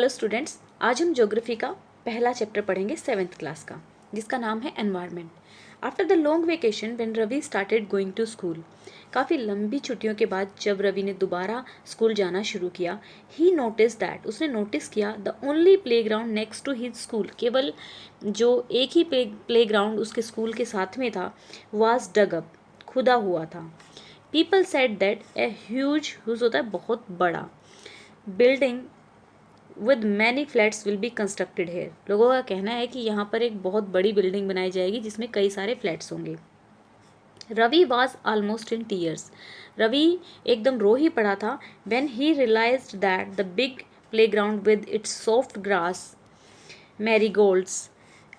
Hello students, आज हम geography का पहला चैप्टर पढ़ेंगे 7th क्लास का, जिसका नाम है environment. After the long vacation when Ravi started going to school, काफ़ी लंबी छुट्टियों के बाद जब रवि ने दोबारा स्कूल जाना शुरू किया, ही नोटिस दैट, उसने नोटिस किया the only playground next to his school, केवल जो एक ही प्ले ग्राउंड उसके स्कूल के साथ में था, वाज डग अप, खुदा हुआ था। People said that a huge होता है बहुत बड़ा, building with many flats will be constructed here, लोगों का कहना है कि यहाँ पर एक बहुत बड़ी बिल्डिंग बनाई जाएगी जिसमें कई सारे फ्लैट्स होंगे। Ravi was almost in tears, Ravi एकदम रो ही पड़ा था। When he realized that the big playground with its soft grass, marigolds,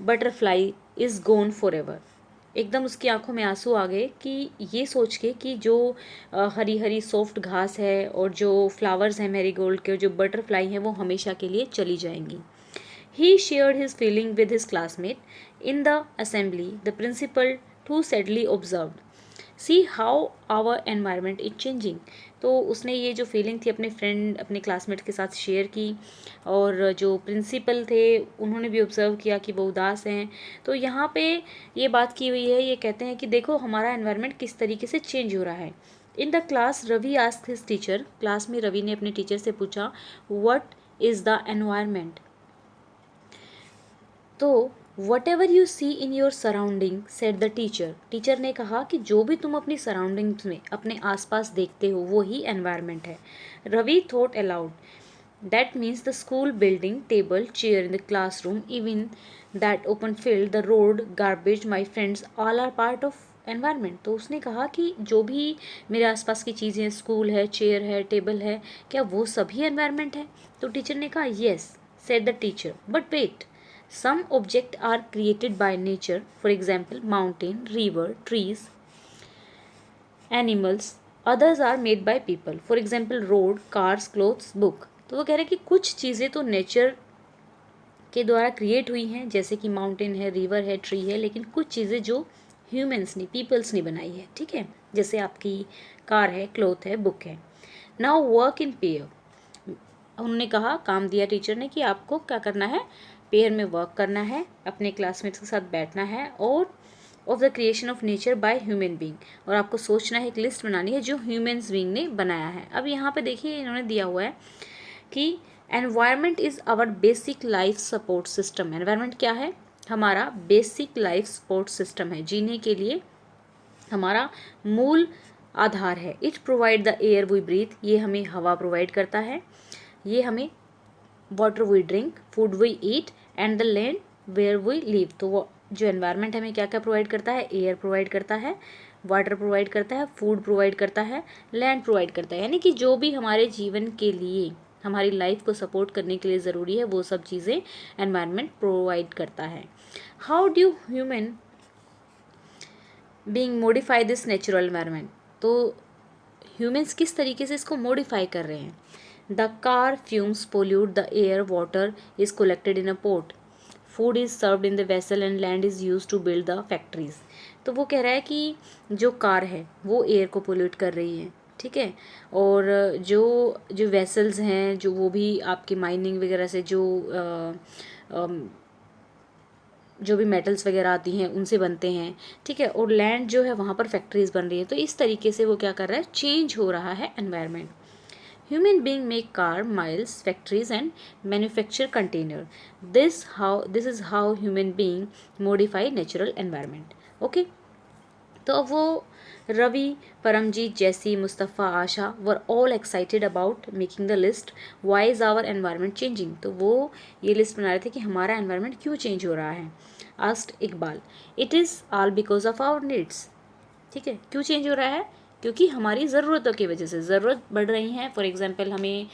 butterfly is gone for ever, एकदम उसकी आंखों में आंसू आ गए कि ये सोच के कि जो हरी हरी सॉफ्ट घास है और जो फ्लावर्स हैं मैरीगोल्ड के, जो बटरफ्लाई हैं, वो हमेशा के लिए चली जाएंगी। He shared his feeling with his classmate in the assembly. The principal too sadly observed, see how our environment is changing. तो उसने ये जो फीलिंग थी अपने फ्रेंड, अपने क्लासमेट के साथ शेयर की, और जो प्रिंसिपल थे उन्होंने भी ऑब्जर्व किया कि वो उदास हैं। तो यहाँ पे ये बात की हुई है, ये कहते हैं कि देखो हमारा एनवायरनमेंट किस तरीके से चेंज हो रहा है। In the class Ravi asked his teacher, class में रवि ने अपने टीचर से पूछा, व्हाट इज़ द एनवायरनमेंट। तो whatever you see in your surrounding said the teacher, teacher ने कहा कि जो भी तुम अपनी सराउंडिंग्स में, अपने आसपास देखते हो, वो ही एनवायरनमेंट है। Ravi thought aloud, that means the school building, table, chair in the classroom, even that open field, the road, garbage, my friends, all are part of environment. तो उसने कहा कि जो भी मेरे आसपास की चीज़ें, स्कूल है, चेयर है, टेबल है, क्या वो सभी एनवायरनमेंट है? तो टीचर ने कहा yes, said the teacher, but wait, some objects are created by nature, for example mountain, river, trees, animals. Others are made by people, for example road, cars, clothes, book. तो वो कह रहे हैं कि कुछ चीज़ें तो नेचर के द्वारा क्रिएट हुई हैं, जैसे कि माउंटेन है, रिवर है, ट्री है, लेकिन कुछ चीज़ें जो ह्यूमंस ने, पीपल्स ने बनाई है, ठीक है, जैसे आपकी कार है, क्लॉथ है, बुक है। नाउ वर्क इन पेयर, उन्होंने कहा, काम दिया टीचर ने कि आपको क्या करना है, पेयर में वर्क करना है, अपने क्लासमेट्स के साथ बैठना है, और of the creation of nature by human being, और आपको सोचना है, एक लिस्ट बनानी है जो ह्यूमन्स बीइंग ने बनाया है। अब यहाँ पे देखिए इन्होंने दिया हुआ है कि environment is our basic life support system. Environment क्या है? हमारा बेसिक लाइफ सपोर्ट सिस्टम है, जीने के लिए हमारा मूल आधार है। It provide the air we breathe, ये हमें हवा प्रोवाइड करता है, ये हमें water we drink, food we eat, and the land where we live. तो वो जो एनवायरनमेंट हमें क्या क्या प्रोवाइड करता है? एयर प्रोवाइड करता है, वाटर प्रोवाइड करता है, फूड प्रोवाइड करता है, लैंड प्रोवाइड करता है। यानी कि जो भी हमारे जीवन के लिए, हमारी लाइफ को सपोर्ट करने के लिए ज़रूरी है, वो सब चीज़ें एनवायरनमेंट प्रोवाइड करता है। How do human being modify this natural environment, तो ह्यूमंस किस तरीके से इसको मॉडिफाई कर रहे हैं? The car fumes pollute the air, water is collected in a pot, food is served in the vessel and land is used to build the factories. तो वो कह रहा है कि जो कार है वो एयर को पोल्यूट कर रही है, ठीक है, और जो जो वेसल्स हैं, जो वो भी आपकी माइनिंग वगैरह से जो भी मेटल्स वगैरह आती हैं उनसे बनते हैं, ठीक है, और लैंड जो है वहाँ पर फैक्ट्रीज बन रही है। तो इस तरीके से वो क्या कर रहा है? चेंज हो रहा है environment. Human being make car, miles, factories and manufacture container. This is how human being modify natural environment. Okay? तो अब वो Ravi, Paramjeet, Jessie, Mustafa, Asha were all excited about making the list why is our environment changing. तो वो ये list बना रहे थे कि हमारा एनवायरनमेंट क्यों चेंज हो रहा है। Asked Iqbal, it is all because of our needs, ठीक है, क्यों चेंज हो रहा है? क्योंकि हमारी ज़रूरतों की वजह से ज़रूरत बढ़ रही हैं। फॉर एग्जांपल हमें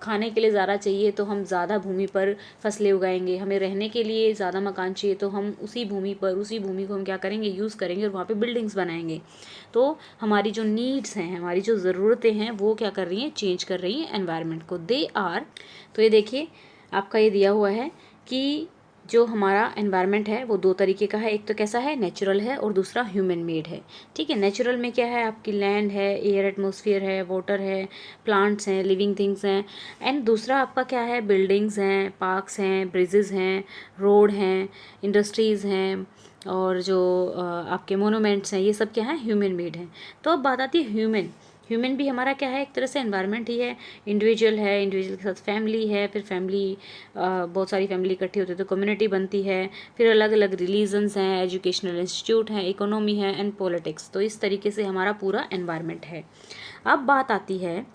खाने के लिए ज़्यादा चाहिए तो हम ज़्यादा भूमि पर फसलें उगाएंगे, हमें रहने के लिए ज़्यादा मकान चाहिए तो हम उसी भूमि को हम क्या करेंगे? यूज़ करेंगे और वहाँ पे बिल्डिंग्स बनाएंगे। तो हमारी जो नीड्स हैं, हमारी जो ज़रूरतें हैं, वो क्या कर रही हैं? चेंज कर रही हैं एनवायरनमेंट को। दे आर, तो ये देखिए आपका ये दिया हुआ है कि जो हमारा एनवायरनमेंट है वो दो तरीके का है, एक तो कैसा है, नेचुरल है, और दूसरा ह्यूमन मेड है। ठीक है, नेचुरल में क्या है, आपकी लैंड है, एयर एटमॉस्फेयर है, वाटर है, प्लांट्स हैं, लिविंग थिंग्स हैं। एंड दूसरा आपका क्या है, बिल्डिंग्स हैं, पार्क्स हैं, ब्रिजेस हैं, रोड हैं, इंडस्ट्रीज़ हैं, और जो आपके मोनूमेंट्स हैं, ये सब क्या है, ह्यूमन मेड हैं। तो अब बात आती है ह्यूमन। ह्यूमन भी हमारा क्या है, एक तरह से एनवायरनमेंट ही है। इंडिविजुअल है, इंडिविजुअल के साथ फैमिली है, फिर फैमिली बहुत सारी फैमिली इकट्ठी होती है तो कम्युनिटी बनती है, फिर अलग अलग रिलीजन्स हैं, एजुकेशनल इंस्टीट्यूट हैं, इकोनॉमी है एंड पॉलिटिक्स। तो इस तरीके से हमारा पूरा एनवायरनमेंट है। अब बात आती है,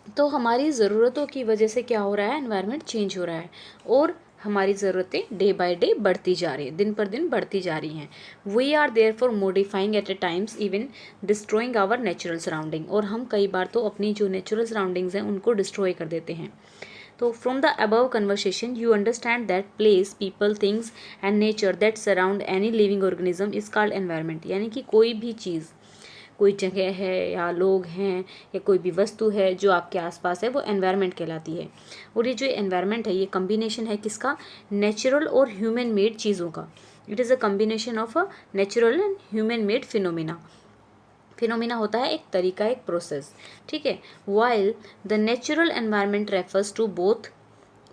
तो हमारी ज़रूरतों की वजह से क्या हो रहा है, एनवायरनमेंट चेंज हो रहा है, और हमारी ज़रूरतें डे बाय डे बढ़ती जा रही है, दिन पर दिन बढ़ती जा रही हैं। We are there for modifying at a times even destroying our natural surrounding, और हम कई बार तो अपनी जो नेचुरल सराउंडिंग्स हैं उनको डिस्ट्रॉय कर देते हैं। तो from the above conversation you understand that place, people, things and nature that surround any living organism is called environment. यानी कि कोई भी चीज़, कोई जगह है या लोग हैं या कोई भी वस्तु है जो आपके आसपास है, वो एनवायरनमेंट कहलाती है। और ये जो एनवायरनमेंट है, ये कम्बिनेशन है किसका, नेचुरल और ह्यूमन मेड चीज़ों का। It is a combination of a natural and human made phenomena. Phenomena होता है एक तरीका, एक प्रोसेस। ठीक है, while the natural environment refers to both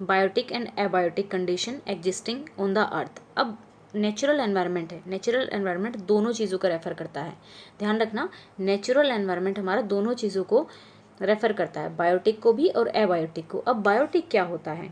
biotic and abiotic condition existing on the earth. अब नेचुरल एनवायरनमेंट है, नेचुरल एनवायरनमेंट दोनों चीज़ों को रेफर करता है। ध्यान रखना, नेचुरल एनवायरनमेंट हमारा दोनों चीज़ों को रेफर करता है, बायोटिक को भी और एबायोटिक को। अब बायोटिक क्या होता है,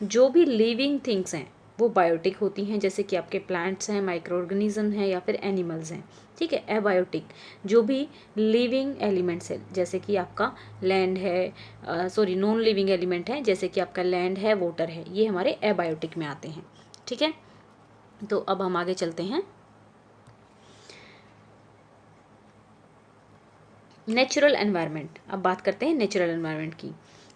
जो भी लिविंग थिंग्स हैं वो बायोटिक होती हैं, जैसे कि आपके प्लांट्स हैं, माइक्रो ऑर्गेनिज्म हैं, या फिर एनिमल्स हैं। ठीक है, एबायोटिक जो भी लिविंग एलिमेंट्स है, जैसे कि आपका लैंड है, नॉन लिविंग एलिमेंट है, जैसे कि आपका लैंड है, वाटर है, ये हमारे एबायोटिक में आते हैं। ठीक है, तो अब हम आगे चलते हैं। नेचुरल एनवायरनमेंट, अब बात करते हैं नेचुरल एनवायरनमेंट की।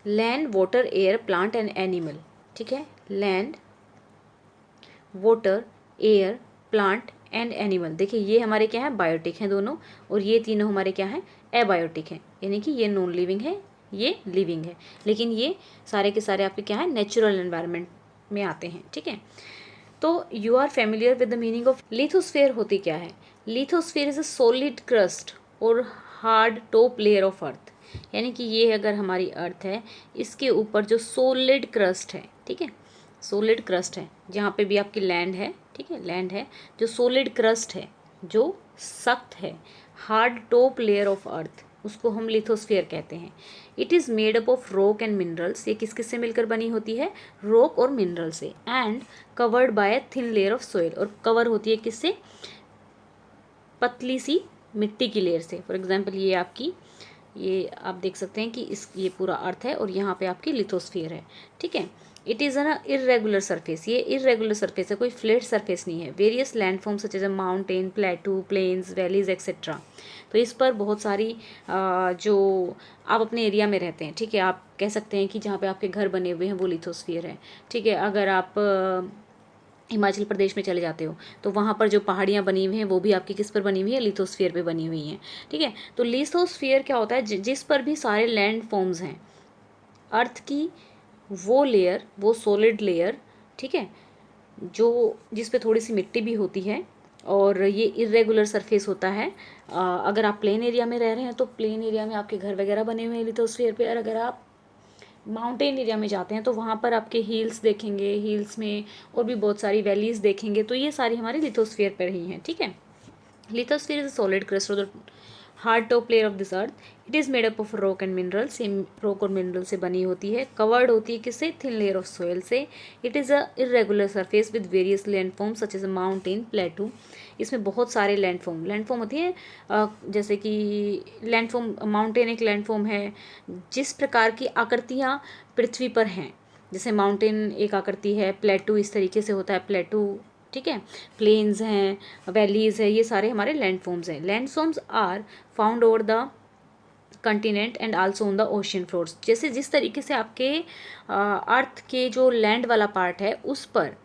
Land, water, air, plant and animal. ठीक है, land, water, air, plant and animal. देखिए ये हमारे क्या है, बायोटिक हैं दोनों, और ये तीनों हमारे क्या हैं, एबायोटिक हैं। यानी कि ये नॉन लिविंग है, ये लिविंग है, लेकिन ये सारे के सारे आपके क्या है, नेचुरल एनवायरनमेंट में आते हैं। ठीक है, तो you are familiar with the meaning of lithosphere. होती क्या है, lithosphere is a solid crust और hard top layer of earth. यानी कि ये अगर हमारी अर्थ है, इसके ऊपर जो सॉलिड क्रस्ट है, ठीक है, सॉलिड क्रस्ट है, जहाँ पे भी आपकी लैंड है, ठीक है, लैंड है, जो सॉलिड क्रस्ट है, जो सख्त है, हार्ड टॉप लेयर ऑफ अर्थ, उसको हम लिथोस्फेयर कहते हैं। It is made up of rock and minerals. ये किस किस से मिलकर बनी होती है, रॉक और मिनरल से। And covered by a thin layer of soil, और कवर होती है किससे, पतली सी मिट्टी की लेयर से। फॉर एग्जांपल ये आपकी, ये आप देख सकते हैं कि ये पूरा अर्थ है और यहाँ पे आपकी लिथोस्फीयर है। ठीक है, it is an irregular surface, ये इरेगुलर सरफेस है, कोई फ्लैट सरफेस नहीं है। Various landform such as mountain, plateau, plains, valleys etcetera. तो इस पर बहुत सारी जो आप अपने एरिया में रहते हैं, ठीक है, आप कह सकते हैं कि जहाँ पे आपके घर बने हुए हैं वो लिथोस्फीयर है। ठीक है, अगर आप हिमाचल प्रदेश में चले जाते हो तो वहाँ पर जो पहाड़ियाँ बनी हुई हैं वो भी आपकी किस पर बनी हुई है, लिथोस्फीयर पे बनी हुई हैं। ठीक है, तो लिथोस्फीयर क्या होता है, जिस पर भी सारे लैंड फॉर्म्स हैं अर्थ की, वो लेयर, वो सॉलिड लेयर, ठीक है, जो जिस पे थोड़ी सी मिट्टी भी होती है, और ये इरेगुलर सरफेस होता है। अगर आप प्लेन एरिया में रह रहे हैं तो प्लेन एरिया में आपके घर वगैरह बने हुए हैं लिथोस्फीयर पे, और अगर आप माउंटेन एरिया में जाते हैं तो वहाँ पर आपके हिल्स देखेंगे, हिल्स में और भी बहुत सारी वैलीज देखेंगे, तो ये सारी हमारी लिथोस्फीयर पर ही हैं। ठीक है, lithosphere is a solid crystal the hard top layer of this earth. It is made up of rock and mineral, same rock और मिनरल से बनी होती है। कवर्ड होती है किससे, थिन लेयर ऑफ सोयल से। It is a irregular surface with various landform such as a mountain, plateau. इसमें बहुत सारे लैंडफॉर्म होती है, जैसे कि लैंडफॉर्म, माउंटेन एक लैंडफॉर्म है। जिस प्रकार की आकृतियाँ पृथ्वी पर हैं, जैसे माउंटेन एक आकृति है, प्लेटू इस तरीके से होता है, प्लेटू। ठीक है, प्लेन्स हैं, वैलीज है, ये सारे हमारे लैंडफॉर्म्स हैं। Landforms are found over the continent and also on the ocean floors. जैसे जिस तरीके से आपके अर्थ के जो लैंड वाला पार्ट है उस पर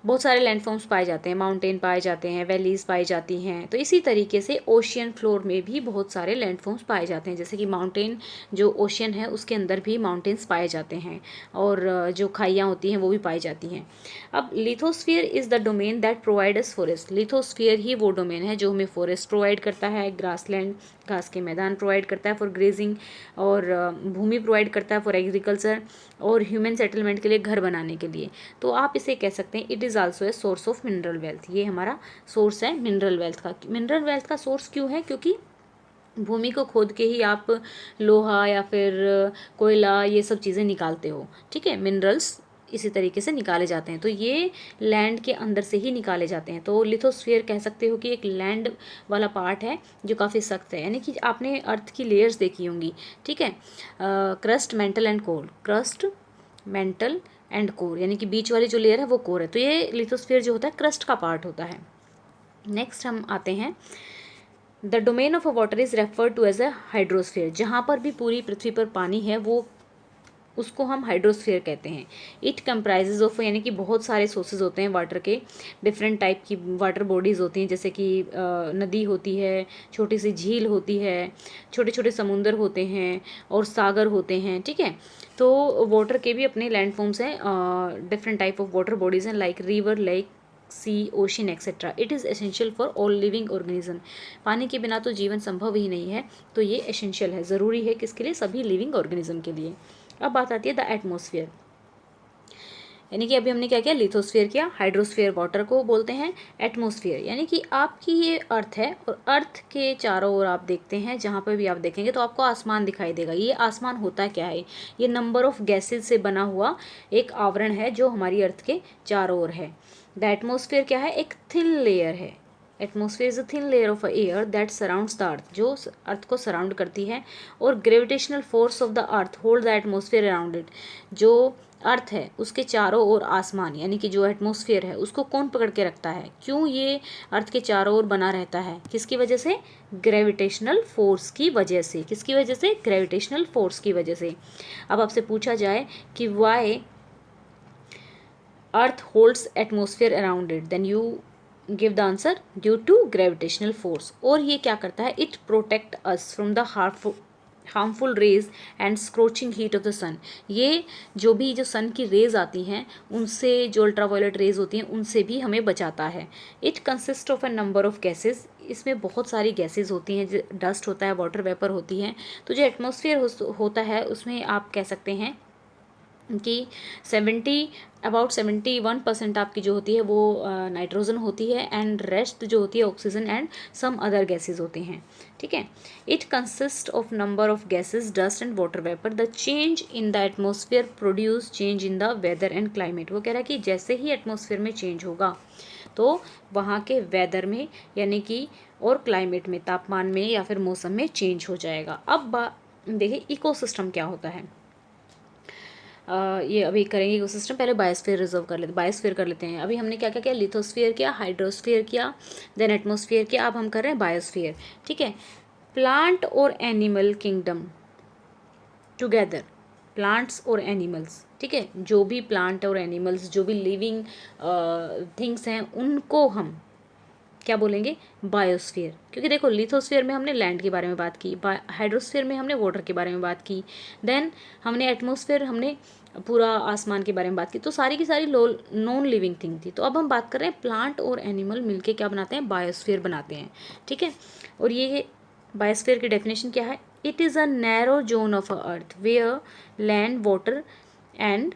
बहुत सारे लैंडफॉर्म्स पाए जाते हैं, माउंटेन पाए जाते हैं, वैलीज पाई जाती हैं। तो इसी तरीके से ओशियन फ्लोर में भी बहुत सारे लैंडफॉर्म्स पाए जाते हैं, जैसे कि माउंटेन, जो ओशियन है उसके अंदर भी माउंटेन्स पाए जाते हैं, और जो खाइयाँ होती हैं वो भी पाई जाती हैं। अब lithosphere is the domain that provide us forest. Lithosphere ही वो डोमेन है जो हमें फॉरेस्ट प्रोवाइड करता है, ग्रासलैंड, घास के मैदान प्रोवाइड करता है फॉर ग्रेजिंग, और भूमि प्रोवाइड करता है फॉर एग्रीकल्चर, और ह्यूमन सेटलमेंट के लिए, घर बनाने के लिए। तो आप इसे कह सकते हैं it is also a source of mineral wealth. ये हमारा सोर्स है मिनरल वेल्थ का। मिनरल वेल्थ का सोर्स क्यों है? क्योंकि भूमि को खोद के ही आप लोहा या फिर कोयला ये सब चीज़ें निकालते हो, ठीक है। मिनरल्स इसी तरीके से निकाले जाते हैं, तो ये लैंड के अंदर से ही निकाले जाते हैं। तो लिथोस्फीयर कह सकते हो कि एक लैंड वाला पार्ट है जो काफ़ी सख्त है, यानी कि आपने अर्थ की लेयर्स देखी होंगी, ठीक है। Crust, mental and core. Crust, mental and core, यानी कि बीच वाली जो लेयर है वो कोर है। तो ये लिथोस्फीयर जो होता है क्रस्ट का पार्ट होता है। नेक्स्ट हम आते हैं, the domain of a water is refer to as a hydrosphere. जहाँ पर भी पूरी पृथ्वी पर पानी है वो उसको हम हाइड्रोस्फीयर कहते हैं। इट कंप्राइजेज ऑफ, यानी कि बहुत सारे सोर्सेज होते हैं वाटर के, डिफरेंट टाइप की वाटर बॉडीज़ होती हैं, जैसे कि नदी होती है, छोटी सी झील होती है, छोटे छोटे समुंदर होते हैं, और सागर होते हैं, ठीक है। तो वाटर के भी अपने लैंडफॉर्म्स हैं, different type of water bodies हैं, like river, lake, sea, ocean etcetera. It is essential for all living organism. पानी के बिना तो जीवन संभव ही नहीं है, तो ये एसेंशियल है, ज़रूरी है किसके लिए? सभी लिविंग ऑर्गेनिज्म के लिए। अब बात आती है द एटमॉस्फेयर, यानी कि अभी हमने क्या किया? लिथोस्फीयर किया, हाइड्रोस्फीयर वाटर को बोलते हैं, एटमॉस्फेयर यानी कि आपकी ये अर्थ है, और अर्थ के चारों ओर आप देखते हैं, जहाँ पर भी आप देखेंगे तो आपको आसमान दिखाई देगा। ये आसमान होता क्या है? ये नंबर ऑफ गैसेज से बना हुआ एक आवरण है जो हमारी अर्थ के चारों ओर है। द एटमॉस्फेयर क्या है? एक थिन लेयर है। Atmosphere is a thin layer of air that surrounds the earth, जो अर्थ को सराउंड करती है, और gravitational force of the earth hold the atmosphere around it. जो अर्थ है उसके चारों ओर आसमान, यानी कि जो एटमॉस्फेयर है उसको कौन पकड़ के रखता है? क्यों ये अर्थ के चारों ओर बना रहता है? किसकी वजह से? ग्रेविटेशनल फोर्स की वजह से। किसकी वजह से? ग्रेविटेशनल फोर्स की वजह से। अब आपसे पूछा जाए कि why earth holds atmosphere around it, then you give the answer due to gravitational force. और ये क्या करता है? It protect us from the harmful rays and scorching heat of the sun. ये जो सन की रेज आती हैं उनसे, जो अल्ट्रावायलेट रेज होती हैं उनसे भी हमें बचाता है। It consist of a number of gases. इसमें बहुत सारी गैसेज होती हैं, डस्ट होता है, वाटर वेपर होती हैं। तो जो एटमॉस्फेयर होता है उसमें आप कह सकते हैं कि 71% आपकी जो होती है वो नाइट्रोजन होती है, एंड रेस्ट जो होती है oxygen and some other gases होते हैं, ठीक है। It consist of number of gases, dust and water vapour. The change in the atmosphere produce change in the weather and climate. वो कह रहा है कि जैसे ही एटमॉस्फेयर में चेंज होगा तो वहाँ के वेदर में, यानी कि और क्लाइमेट में, तापमान में या फिर मौसम में चेंज हो जाएगा। अब देखिए इकोसिस्टम क्या होता है। ये अभी करेंगे इकोसिस्टम, पहले बायोस्फीयर रिजर्व कर लेते, बायोस्फीयर कर लेते हैं। अभी हमने क्या क्या किया? लिथोस्फीयर किया, हाइड्रोस्फीयर किया, देन एटमॉस्फेयर किया, अब हम कर रहे हैं बायोस्फीयर, ठीक है। प्लांट और एनिमल किंगडम टुगेदर, प्लांट्स और एनिमल्स, ठीक है, जो भी प्लांट और एनिमल्स, जो भी लिविंग थिंग्स हैं उनको हम क्या बोलेंगे? बायोस्फीयर। क्योंकि देखो लिथोस्फीयर में हमने लैंड के बारे में बात की, हाइड्रोस्फीयर में हमने वाटर के बारे में बात की, देन हमने एटमॉस्फेयर, हमने पूरा आसमान के बारे में बात की। तो सारी की सारी नॉन लिविंग थिंग थी। तो अब हम बात कर रहे हैं प्लांट और एनिमल मिलके क्या बनाते हैं? बायोस्फीयर बनाते हैं, ठीक है। और ये बायोस्फीयर की डेफिनेशन क्या है? It is a narrow zone of a earth where land, water and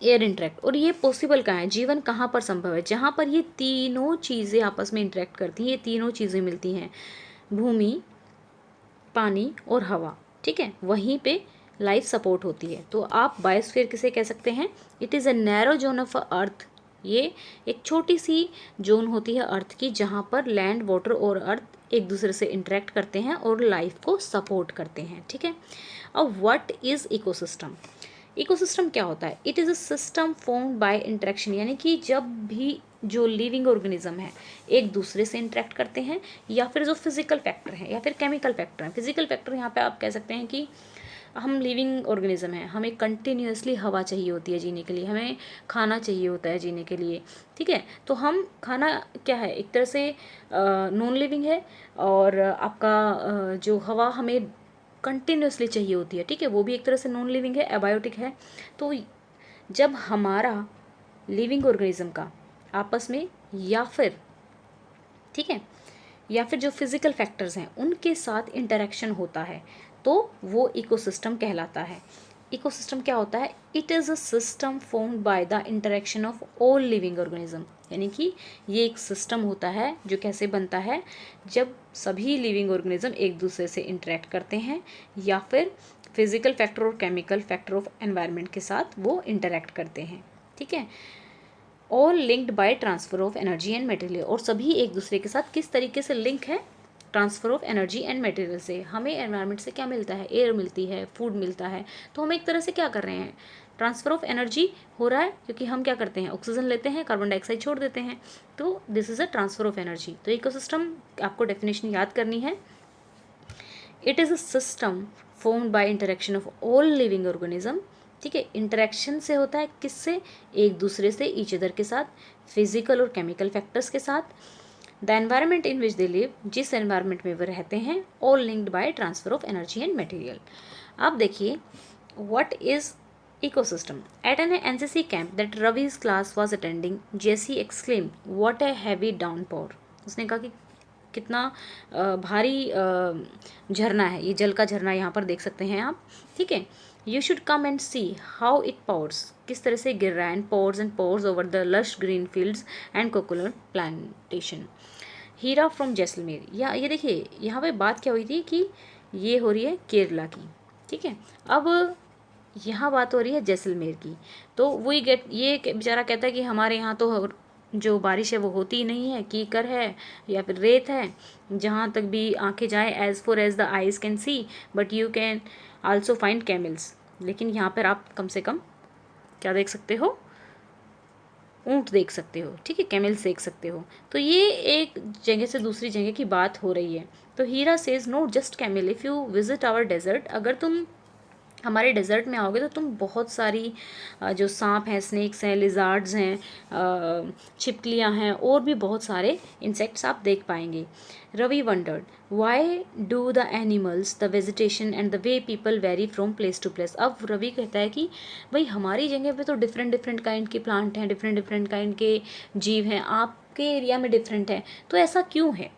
air interact. और ये पॉसिबल कहाँ है? जीवन कहाँ पर संभव है? जहाँ पर ये तीनों चीज़ें आपस में इंटरेक्ट करती हैं, ये तीनों चीज़ें मिलती हैं, भूमि, पानी और हवा, ठीक है, वहीं पे लाइफ सपोर्ट होती है। तो आप बायोस्फीयर किसे कह सकते हैं? It is a narrow zone of earth. ये एक छोटी सी जोन होती है अर्थ की, जहाँ पर लैंड, वाटर और अर्थ एक दूसरे से इंटरेक्ट करते हैं और लाइफ को सपोर्ट करते हैं, ठीक है। अब व्हाट इज़ इकोसिस्टम? इकोसिस्टम क्या होता है? It is a system formed by interaction, यानी कि जब भी जो लिविंग ऑर्गेनिज्म है एक दूसरे से इंटरेक्ट करते हैं, या फिर जो फिजिकल फैक्टर है या फिर केमिकल फैक्टर है। फिजिकल फैक्टर यहाँ पे आप कह सकते हैं कि हम लिविंग ऑर्गेनिज्म हैं, हमें कंटिन्यूअसली हवा चाहिए होती है जीने के लिए, हमें खाना चाहिए होता है जीने के लिए, ठीक है। तो हम खाना क्या है, एक तरह से नॉन लिविंग है, और आपका जो हवा हमें कंटिन्यूअसली चाहिए होती है, ठीक है, वो भी एक तरह से नॉन लिविंग है, एबायोटिक है। तो जब हमारा लिविंग ऑर्गेनिज्म का आपस में या फिर, ठीक है, या फिर जो फिजिकल फैक्टर्स हैं उनके साथ इंटरेक्शन होता है तो वो इकोसिस्टम कहलाता है। इकोसिस्टम क्या होता है? It is a system formed by the interaction of all living organism, यानी कि ये एक सिस्टम होता है जो कैसे बनता है, जब सभी लिविंग ऑर्गेनिज्म एक दूसरे से इंटरेक्ट करते हैं या फिर फिजिकल फैक्टर और केमिकल फैक्टर ऑफ एनवायरनमेंट के साथ वो इंटरेक्ट करते हैं, ठीक है। All linked by transfer of energy and material, और सभी एक दूसरे के साथ किस तरीके से लिंक है? Transfer of energy and material से। हमें एनवायरनमेंट से क्या मिलता है? एयर मिलती है, फूड मिलता है, तो हम एक तरह से क्या कर रहे हैं? ट्रांसफर ऑफ एनर्जी हो रहा है, क्योंकि हम क्या करते हैं? ऑक्सीजन लेते हैं, कार्बन डाइऑक्साइड छोड़ देते हैं, तो this is a transfer of energy. तो इकोसिस्टम आपको डेफिनेशन याद करनी है। It is a system formed by interaction of all living organism, ठीक है। इंटरेक्शन से होता है किससे? एक दूसरे से, ईच अदर के साथ, फिजिकल और केमिकल फैक्टर्स के साथ। The environment in which they live, जिस एनवायरनमेंट में वो रहते हैं, all linked by transfer of energy and material. अब देखिए what is ecosystem. At an NCC camp that Ravi's class was attending, Jesse exclaimed, "What a heavy downpour!" उसने कहा कि कितना भारी झरना है, ये जल का झरना यहाँ पर देख सकते हैं आप, ठीक है। You should come and see how it pours, किस तरह से गिर रहा है, and pours over the lush green fields and coconut plantation. Heera from Jaisalmer, या ये देखिए यहाँ पे बात क्या हुई थी कि ये हो रही है केरला की, ठीक है। अब यहाँ बात हो रही है जैसलमेर की, तो वही ये बेचारा कहता है कि हमारे यहाँ तो जो बारिश है वो होती ही नहीं है, कीकर है या फिर रेत है, जहाँ तक भी आंखें जाए, as far as the eyes can see, but you can also find camels. लेकिन यहाँ पर आप कम से कम क्या देख सकते हो? ऊँट देख सकते हो, ठीक है, कैमल्स देख सकते हो। तो ये एक जगह से दूसरी जगह की बात हो रही है। तो Heera says no just camel, if you visit our desert, अगर तुम हमारे डेजर्ट में आओगे तो तुम बहुत सारी जो सांप हैं, स्नेक्स हैं, लिजार्ड्स हैं, छिपकलियाँ हैं, और भी बहुत सारे इंसेक्ट्स आप देख पाएंगे। Ravi wondered why do the animals, the vegetation and the way people vary from place to place. अब रवि कहता है कि भाई हमारी जगह पे तो डिफरेंट डिफरेंट काइंड के प्लांट हैं, डिफरेंट डिफरेंट काइंड के जीव हैं, आपके एरिया में डिफरेंट है, तो ऐसा क्यों है?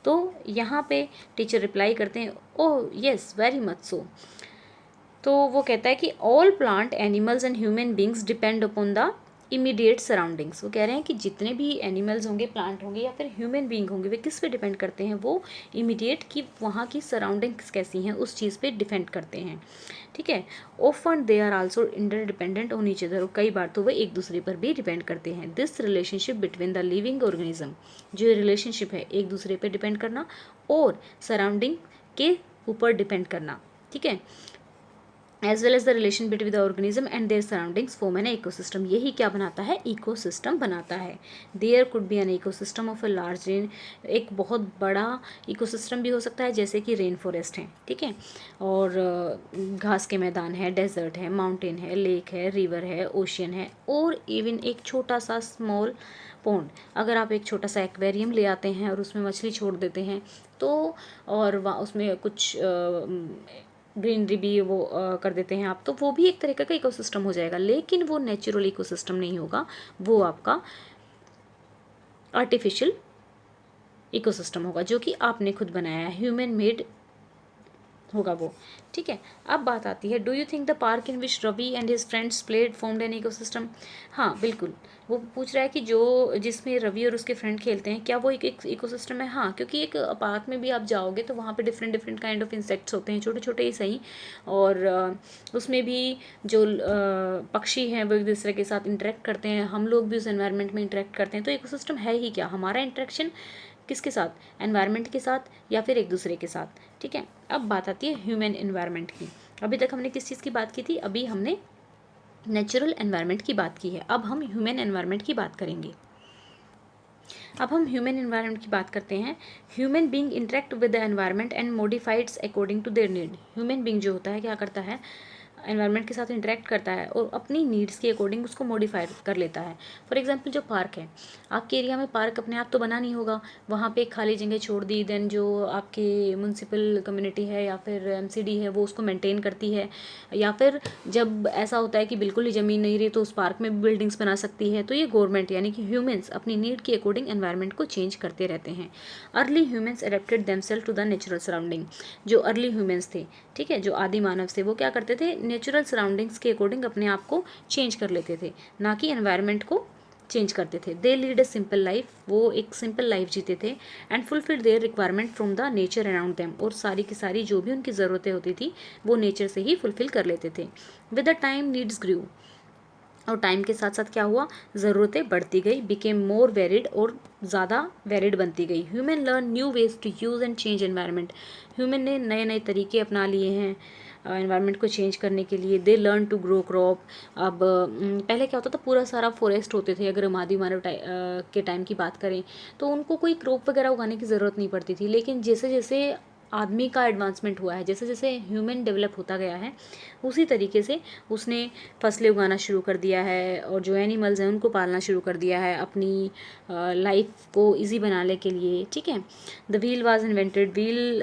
तो यहाँ पे टीचर रिप्लाई करते हैं, ओह येस वेरी मच सो। तो वो कहता है कि all plant animals and human beings depend upon the immediate surroundings. वो कह रहे हैं कि जितने भी एनिमल्स होंगे, प्लांट होंगे या फिर ह्यूमन बींग होंगे, वे किस पे डिपेंड करते हैं? वो इमीडिएट की वहाँ की सराउंडिंग्स कैसी हैं उस चीज़ पे डिपेंड करते हैं, ठीक है। Often they are also interdependent on each other, कई बार तो वे एक दूसरे पर भी डिपेंड करते हैं। This relationship between the living organism, जो ये रिलेशनशिप है एक दूसरे पर डिपेंड करना और सराउंडिंग के ऊपर डिपेंड करना, ठीक है, as well as the relation between the organism and their surroundings form an ecosystem. यही क्या बनाता है? इकोसिस्टम बनाता है। There could be an ecosystem of a large rain, एक बहुत बड़ा इकोसिस्टम भी हो सकता है, जैसे कि रेन फॉरेस्ट है, ठीक है, और घास के मैदान है, डेजर्ट है, माउंटेन है, लेक है, रिवर है, ओशियन है, और इवन एक छोटा सा स्मॉल पॉन्ड। अगर आप एक छोटा सा एक्वेरियम ले आते हैं और उसमें मछली छोड़ देते हैं तो, और वहाँ उसमें कुछ ग्रीनरी भी वो कर देते हैं आप, तो वो भी एक तरीके का इकोसिस्टम हो जाएगा, लेकिन वो नेचुरल इकोसिस्टम नहीं होगा, वो आपका आर्टिफिशियल इकोसिस्टम होगा जो कि आपने खुद बनाया है, ह्यूमन मेड होगा वो, ठीक है। अब बात आती है, do you think the park in which Ravi and his friends played formed an ecosystem? हाँ बिल्कुल, वो पूछ रहा है कि जो जिसमें रवि और उसके फ्रेंड खेलते हैं, क्या वो एक इकोसिस्टम है? हाँ, क्योंकि एक पार्क में भी आप जाओगे तो वहाँ पे different different kind of insects होते हैं, छोटे छोटे ही सही, और उसमें भी जो पक्षी हैं वो एक दूसरे के साथ इंटरेक्ट करते हैं, हम लोग भी उस एनवायरनमेंट में इंटरेक्ट करते हैं, तो इकोसिस्टम है ही क्या? हमारा इंटरेक्शन किसके साथ? एनवायरनमेंट के साथ या फिर एक दूसरे के साथ, ठीक है। अब बात आती है ह्यूमन एनवायरनमेंट की। अभी तक हमने किस चीज़ की बात की थी? अभी हमने नेचुरल एनवायरनमेंट की बात की है, अब हम ह्यूमन एनवायरनमेंट की बात करेंगे। अब हम ह्यूमन एनवायरनमेंट की बात करते हैं। Human being interact with the environment and modifieds according to their need. Human being जो होता है क्या करता है, एनवायरनमेंट के साथ इंटरेक्ट करता है और अपनी नीड्स के अकॉर्डिंग उसको मॉडिफाई कर लेता है। फॉर एग्जांपल जो पार्क है, आपके एरिया में पार्क अपने आप तो बना नहीं होगा, वहाँ पे एक खाली जगह छोड़ दी, देन जो आपकी म्यूनसिपल कम्युनिटी है या फिर एमसीडी है वो उसको मेंटेन करती है, या फिर जब ऐसा होता है कि बिल्कुल ही ज़मीन नहीं रही तो उस पार्क में भी बिल्डिंग्स बना सकती है। तो ये गवर्नमेंट यानी कि ह्यूमंस अपनी नीड के अकॉर्डिंग एनवायरनमेंट को चेंज करते रहते हैं। Early humans adapted themselves to the natural surrounding. जो अर्ली ह्यूमंस थे, ठीक है, जो आदि मानव थे, वो क्या करते थे, नेचुरल सराउंडिंग्स के अकॉर्डिंग अपने आप को चेंज कर लेते थे, ना कि एनवायरनमेंट को चेंज करते थे। They lead a simple life, वो एक सिंपल लाइफ जीते थे। And fulfil their requirement from the nature around them, और सारी की सारी जो भी उनकी ज़रूरतें होती थी वो नेचर से ही फुलफिल कर लेते थे। विद द टाइम नीड्स ग्रू, और टाइम के साथ साथ क्या हुआ, ज़रूरतें बढ़ती गई, बिकेम मोर वेरिड, और ज़्यादा वेरिड बनती गई। Human learn new ways to use and change environment. Human ने नए नए तरीके अपना लिए हैं एनवायरनमेंट को चेंज करने के लिए। They learn to grow crop. अब पहले क्या होता था, पूरा सारा फॉरेस्ट होते थे, अगर हम आदि मानव के टाइम की बात करें तो उनको कोई क्रॉप वगैरह उगाने की ज़रूरत नहीं पड़ती थी। लेकिन जैसे जैसे आदमी का एडवांसमेंट हुआ है, जैसे जैसे ह्यूमन डेवलप होता गया है, उसी तरीके से उसने फसलें उगाना शुरू कर दिया है और जो एनिमल्स हैं उनको पालना शुरू कर दिया है अपनी लाइफ को इजी बनाने के लिए, ठीक है। The wheel was invented, wheel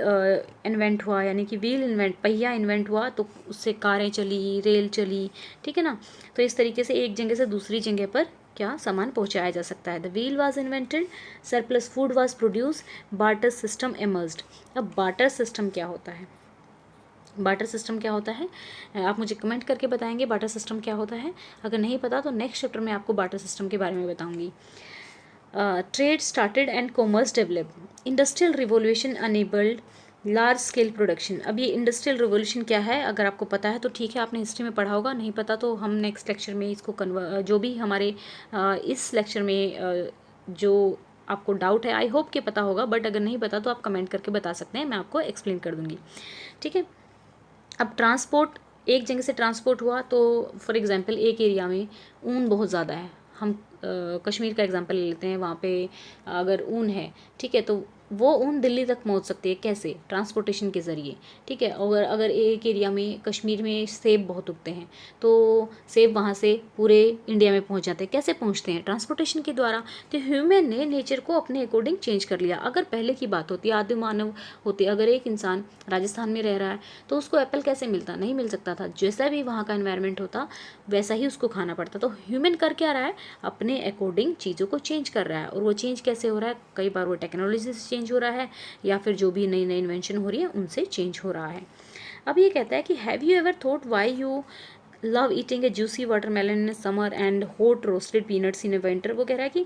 invent हुआ, यानी कि व्हील इन्वेंट, पहिया इन्वेंट हुआ तो उससे कारें चली, रेल चली, ठीक है ना। तो इस तरीके से एक जगह से दूसरी जगह पर क्या सामान पहुंचाया जा सकता है। The wheel was invented, surplus food was produce, barter system emerged. अब बार्टर सिस्टम क्या होता है, बार्टर सिस्टम क्या होता है, आप मुझे कमेंट करके बताएंगे बार्टर सिस्टम क्या होता है। अगर नहीं पता तो नेक्स्ट चैप्टर में आपको बार्टर सिस्टम के बारे में बताऊंगी। Trade started and commerce develop, industrial revolution enabled large scale production. अब ये इंडस्ट्रियल रिवोल्यूशन क्या है, अगर आपको पता है तो ठीक है, आपने हिस्ट्री में पढ़ा होगा, नहीं पता तो हम नेक्स्ट लेक्चर में इसको जो भी हमारे इस लेक्चर में जो आपको डाउट है, आई होप कि पता होगा, बट अगर नहीं पता तो आप कमेंट करके बता सकते हैं, मैं आपको एक्सप्लेन कर दूंगी, ठीक है। अब ट्रांसपोर्ट, एक जगह से ट्रांसपोर्ट हुआ तो फॉर एग्जांपल एक एरिया में ऊन बहुत ज़्यादा है, हम कश्मीर का एग्जांपल ले लेते हैं, वहाँ पे अगर ऊन है, ठीक है, तो वो ऊन दिल्ली तक पहुँच सकती है, कैसे, ट्रांसपोर्टेशन के ज़रिए, ठीक है। और अगर एक एरिया में, कश्मीर में सेब बहुत उगते हैं तो सेब वहाँ से पूरे इंडिया में पहुँच जाते हैं, कैसे पहुँचते हैं, ट्रांसपोर्टेशन के द्वारा। तो ह्यूमन ने नेचर को अपने अकॉर्डिंग चेंज कर लिया। अगर पहले की बात होती, आदि मानव होते, अगर एक इंसान राजस्थान में रह रहा है तो उसको एप्पल कैसे मिलता, नहीं मिल सकता था, जैसा भी वहाँ का एनवायरनमेंट होता वैसा ही उसको खाना पड़ता। तो ह्यूमन कर क्या रहा है, अपने अकॉर्डिंग चीज़ों को चेंज कर रहा है, और वो चेंज कैसे हो रहा है, कई बार वो टेक्नोलॉजी से चेंज हो रहा है या फिर जो भी नई नई इन्वेंशन हो रही है उनसे चेंज हो रहा है। अब ये कहता है कि have you ever thought why you love eating A juicy watermelon in summer and hot roasted peanuts in A winter. वो कह रहा है कि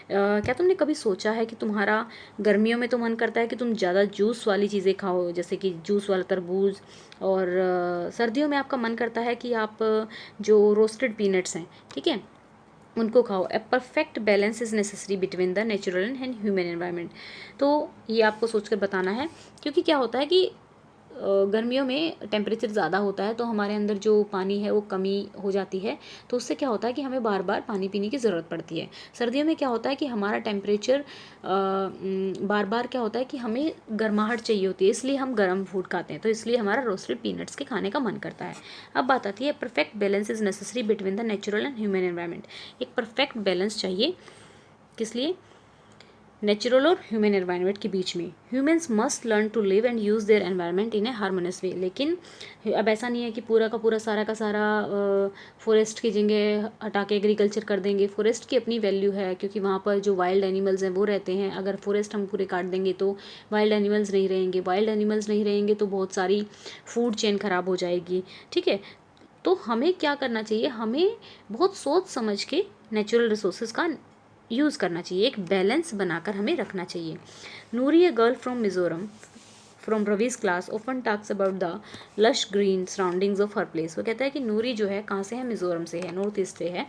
क्या तुमने कभी सोचा है कि तुम्हारा गर्मियों में तो मन करता है कि तुम ज़्यादा जूस वाली चीज़ें खाओ, जैसे कि जूस वाला तरबूज, और सर्दियों में आपका मन करता है कि आप जो रोस्टेड पीनट्स हैं, ठीक है, उनको खाओ। A perfect balance is necessary between the natural and human environment. तो ये आपको सोचकर बताना है, क्योंकि क्या होता है कि गर्मियों में टेम्परेचर ज़्यादा होता है तो हमारे अंदर जो पानी है वो कमी हो जाती है, तो उससे क्या होता है कि हमें बार बार पानी पीने की ज़रूरत पड़ती है। सर्दियों में क्या होता है कि हमारा टेम्परेचर बार बार क्या होता है कि हमें गर्माहट चाहिए होती है, इसलिए हम गर्म फूड खाते हैं, तो इसलिए हमारा रोस्टेड पीनट्स के खाने का मन करता है। अब बात आती है perfect balance is necessary between the natural and human environment. एक परफेक्ट बैलेंस चाहिए, किस लिए, नेचुरल और ह्यूमन एनवायरनमेंट के बीच में। Humans must learn to live and use their environment in a harmonious way. लेकिन अब ऐसा नहीं है कि पूरा का पूरा सारा का सारा फॉरेस्ट की जगह हटा के एग्रीकल्चर कर देंगे। फॉरेस्ट की अपनी वैल्यू है, क्योंकि वहाँ पर जो वाइल्ड एनिमल्स हैं वो रहते हैं। अगर फॉरेस्ट हम पूरे काट देंगे तो वाइल्ड एनिमल्स नहीं रहेंगे, वाइल्ड एनिमल्स नहीं रहेंगे तो बहुत सारी फूड चेन ख़राब हो जाएगी, ठीक है। तो हमें क्या करना चाहिए, हमें बहुत सोच समझ के नेचुरल रिसोर्सेज का यूज़ करना चाहिए, एक बैलेंस बनाकर हमें रखना चाहिए। Noori, a girl from Mizoram from Ravi's class, often talks about the lush green surroundings of her place. वो कहता है कि नूरी जो है कहाँ से है, मिजोरम से है, नॉर्थ ईस्ट से है।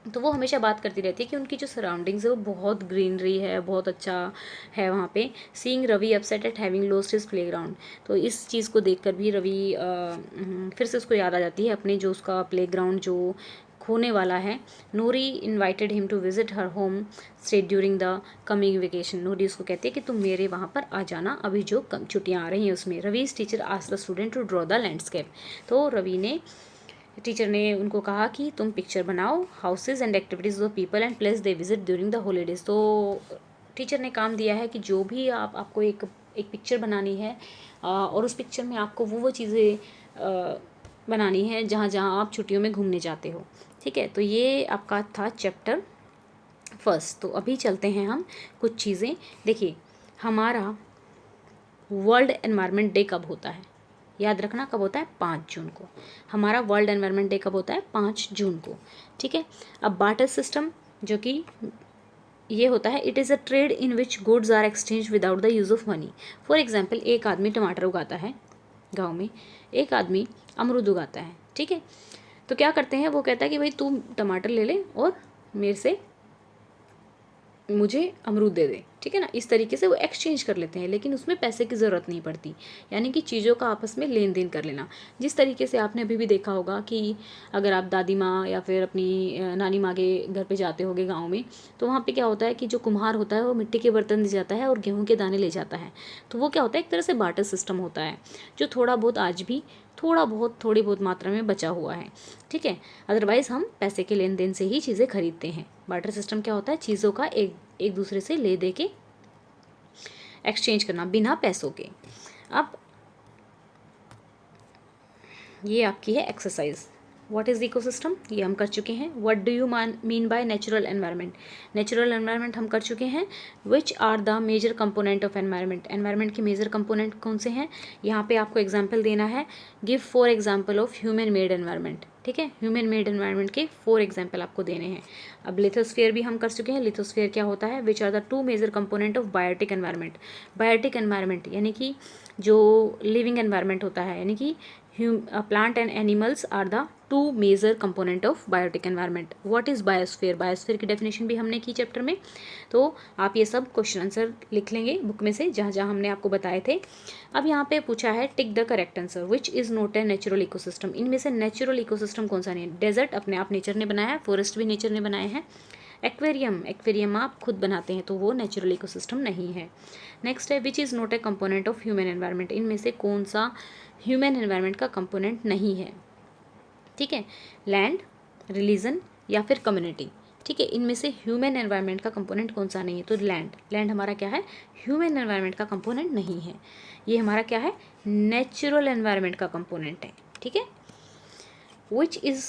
तो वो हमेशा बात करती रहती है कि उनकी जो सराउंडिंग्स है वो बहुत ग्रीनरी है, बहुत अच्छा है वहाँ पे। Seeing Ravi upset at having lost his playground. तो इस चीज़ को देखकर भी रवि फिर से उसको याद आ जाती है अपने जो उसका प्लेग्राउंड जो होने वाला है। Noori invited him to visit her home state during the coming vacation. Noori उसको कहती है कि तुम मेरे वहाँ पर आ जाना, अभी जो कम छुट्टियाँ आ रही हैं उसमें। Ravi's teacher asked the student to draw the landscape. तो टीचर ने उनको कहा कि तुम पिक्चर बनाओ houses and activities of people and place they visit during the holidays. तो टीचर ने काम दिया है कि जो भी आपको एक पिक्चर बनानी है और उस पिक्चर में आपको वो चीज़ें बनानी है जहाँ जहाँ आप छुट्टियों में घूमने जाते हो। ठीक है, तो ये आपका था चैप्टर फर्स्ट। तो अभी चलते हैं हम कुछ चीज़ें। देखिए, हमारा वर्ल्ड एनवायरनमेंट डे कब होता है? याद रखना, कब होता है? 5 जून को। हमारा वर्ल्ड एनवायरनमेंट डे कब होता है? 5 जून को। ठीक है, अब बार्टर सिस्टम जो कि ये होता है, it is a trade in which goods are exchange without the use of money. For example, एक आदमी टमाटर उगाता है गाँव में, एक आदमी अमरूद उगाता है। ठीक है, तो क्या करते हैं, वो कहता है कि भाई तू टमाटर ले ले और मेरे से मुझे अमरूद दे दे। ठीक है ना, इस तरीके से वो एक्सचेंज कर लेते हैं, लेकिन उसमें पैसे की ज़रूरत नहीं पड़ती, यानी कि चीज़ों का आपस में लेन देन कर लेना। जिस तरीके से आपने अभी भी देखा होगा कि अगर आप दादी माँ या फिर अपनी नानी माँ के घर पे जाते होगे गाँव में, तो वहाँ पे क्या होता है कि जो कुम्हार होता है वो मिट्टी के बर्तन दे जाता है और गेहूँ के दाने ले जाता है। तो वो क्या होता है, एक तरह से बार्टर सिस्टम होता है, जो थोड़ा बहुत आज भी थोड़ी बहुत मात्रा में बचा हुआ है। ठीक है, अदरवाइज़ हम पैसे के लेन देन से ही चीज़ें खरीदते हैं। बार्टर सिस्टम क्या होता है, चीज़ों का एक दूसरे से ले दे के एक्सचेंज करना बिना पैसों के। अब ये आपकी है एक्सरसाइज, व्हाट इज़ इकोसिस्टम, ये हम कर चुके हैं। What do you mean by natural environment, natural environment हम कर चुके हैं। Which are the major component of environment, environment के मेजर कंपोनेंट कौन से हैं? यहाँ पे आपको एग्जाम्पल देना है, give 4 example of human made environment. ठीक है, ह्यूमन मेड एनवायरनमेंट के 4 एग्जाम्पल आपको देने हैं। अब लिथोस्फीयर भी हम कर चुके हैं। लिथोस्फीयर क्या होता है, which are the 2 major component of biotic environment. Biotic environment यानी कि जो लिविंग एनवायरनमेंट होता है, यानी कि plant and animals are the 2 major component of biotic environment. What is biosphere, biosphere की डेफिनेशन भी हमने की चैप्टर में। तो आप ये सब क्वेश्चन आंसर लिख लेंगे बुक में से जहाँ जहाँ हमने आपको बताए थे। अब यहाँ पे पूछा है tick the correct answer, which is not a natural ecosystem. इनमें से नेचुरल इकोसिस्टम कौन सा नहीं है? डेजर्ट अपने आप नेचर ने बनाया है, फॉरेस्ट भी नेचर ने बनाए हैं। एक्वेरियम आप खुद बनाते हैं, तो वो नेचुरल इकोसिस्टम नहीं है। नेक्स्ट है which is not a component of human environment, इनमें से कौन सा ह्यूमन एनवायरनमेंट का कंपोनेंट नहीं है? ठीक है, लैंड, रिलीजन या फिर कम्युनिटी। ठीक है, इनमें से ह्यूमन एनवायरनमेंट का कंपोनेंट कौन सा नहीं है? तो लैंड हमारा क्या है? ह्यूमन एनवायरनमेंट का कंपोनेंट नहीं है। ये हमारा क्या है? नेचुरल एनवायरनमेंट का कंपोनेंट है। ठीक है, which is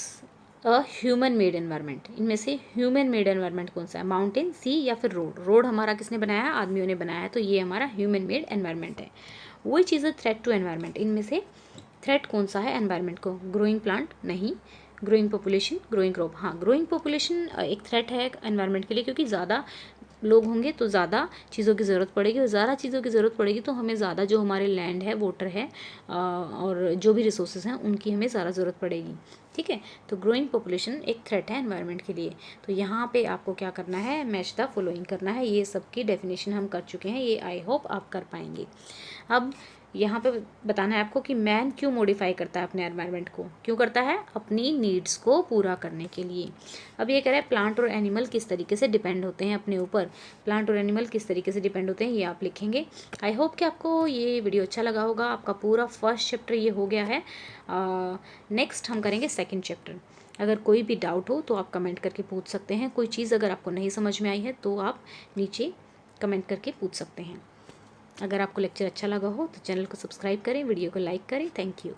a human made environment, इनमें से ह्यूमन मेड एनवायरनमेंट कौन सा है? माउंटेन, सी या फिर रोड हमारा किसने बनाया है? आदमियों ने बनाया है, तो ये हमारा ह्यूमन मेड एनवायरनमेंट है। Which is a threat to environment, इनमें से थ्रेट कौन सा है एनवायरनमेंट को? ग्रोइंग प्लांट नहीं, ग्रोइंग पॉपुलेशन, ग्रोइंग क्रॉप। हाँ, ग्रोइंग पॉपुलेशन एक थ्रेट है एनवायरनमेंट के लिए, क्योंकि ज़्यादा लोग होंगे तो ज़्यादा चीज़ों की ज़रूरत पड़ेगी, और ज़्यादा चीज़ों की ज़रूरत पड़ेगी तो हमें ज़्यादा जो हमारे लैंड है, वाटर है और जो भी रिसोर्सेज हैं उनकी हमें ज़्यादा ज़रूरत पड़ेगी। ठीक है, तो ग्रोइंग पॉपुलेशन एक थ्रेट है एनवायरनमेंट के लिए। तो यहाँ पे आपको क्या करना है? मैच द फॉलोइंग करना है। ये सब की डेफिनेशन हम कर चुके हैं, ये आई होप आप कर पाएंगे। अब यहाँ पे बताना है आपको कि मैन क्यों मॉडिफाई करता है अपने एनवायरनमेंट को? क्यों करता है? अपनी नीड्स को पूरा करने के लिए। अब ये कह रहा है प्लांट और एनिमल किस तरीके से डिपेंड होते हैं अपने ऊपर। प्लांट और एनिमल किस तरीके से डिपेंड होते हैं, ये आप लिखेंगे। आई होप कि आपको ये वीडियो अच्छा लगा होगा। आपका पूरा फर्स्ट चैप्टर ये हो गया है। नेक्स्ट हम करेंगे सेकेंड चैप्टर। अगर कोई भी डाउट हो तो आप कमेंट करके पूछ सकते हैं। कोई चीज़ अगर आपको नहीं समझ में आई है तो आप नीचे कमेंट करके पूछ सकते हैं। अगर आपको लेक्चर अच्छा लगा हो तो चैनल को सब्सक्राइब करें, वीडियो को लाइक करें। Thank you.